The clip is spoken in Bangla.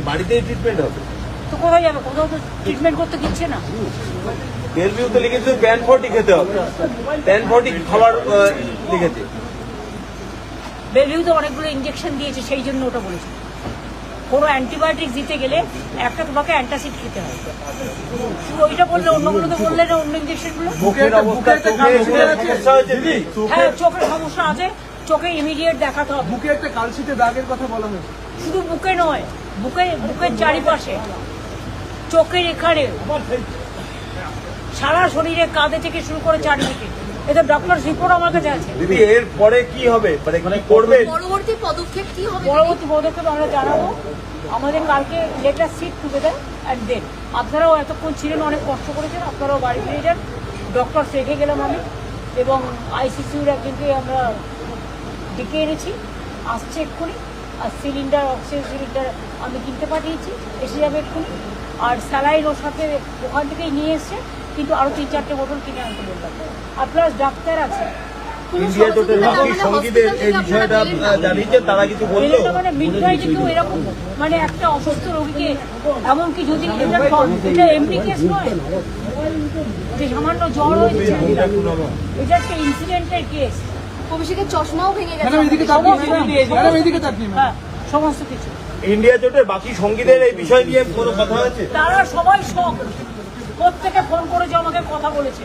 বাড়িতেই ট্রিটমেন্ট হবে। তো কোথায় যাবে? কোথাও তো ট্রিটমেন্ট করতে দিচ্ছে না। বেলভিউতে লিখেছে প্যান 40 খেতে হবে, প্যান 40 খাবার লিখেছে। বেলভিউতে অনেকগুলো ইঞ্জেকশন দিয়েছে, সেই জন্য ওটা বলেছে। কোনো অ্যান্টিবায়োটিক দিতে গেলে একটা তোমাকে অ্যান্টাসিড খেতে হয়। শুধু ওইটা বললে, অন্যগুলোতে বললে না, অন্য ইঞ্জেকশনগুলো। মুখের অবস্থা, সমস্যা হয়েছে দিদি? হ্যাঁ, চোখের সমস্যা আছে, চোখে ইমিডিয়েট দেখাতে হবে। বুকে একটা কালশিটে দাগের কথা বলা হয়েছে। শুধু বুকে নয়, বুকের চারিপাশে, চোখের এখানে, সারা শরীরে, কাঁধে থেকে শুরু করে চারিদিকে। এটা ডক্টর রিপোর্ট আমার কাছে আছে। দিদি এর পরে কি হবে, মানে কি করবে? পরবর্তী পদক্ষেপ কি হবে? পরবর্তী পদক্ষেপ আমরা জানাবো। আমাদের কালকে later sit together and then. আপনারাও এতক্ষণ ছিলেন, অনেক কষ্ট করেছেন, আপনারাও বাড়ি ফিরে যান। ডক্টর রেখে গেলাম আমি, এবং আইসিসিউর একজনকে আমরা ডেকে এনেছি, আসছে এক্ষুনি। আর সিলিন্ডার, অক্সিজেন সিলিন্ডার আমি কিনতে পাঠিয়েছি, এসে যাবে এক্ষুনি। আর স্যালাইন ওর সাথে ওখান থেকেই নিয়ে এসছে, কিন্তু আরও 3-4টে বোতল কিনে আনতে বললাম। আর প্লাস ডাক্তার আছে। ইন্ডিয়া জোটের বাকি সঙ্গীদের এই বিষয়টা জানিয়েছেন, তারা কিছু বললো? মানে মিডওয়াইফ কেউ এরকম, মানে একটা অসুস্থ রোগীকে, এমনকি যদি এটা এমনি কেস নয় যে সামান্য জ্বর হয়েছে, এটা একটা ইনসিডেন্টের কেস। অভিষেকের চশমাও ভেঙে গেছে। হ্যাঁ, সমস্ত কিছু। ইন্ডিয়া জোটের বাকি সঙ্গীদের এই বিষয় নিয়ে কোনো কথা হয়েছে? তারা সবাই শখ, প্রত্যেকে ফোন করেছে আমাকে, কথা বলেছে।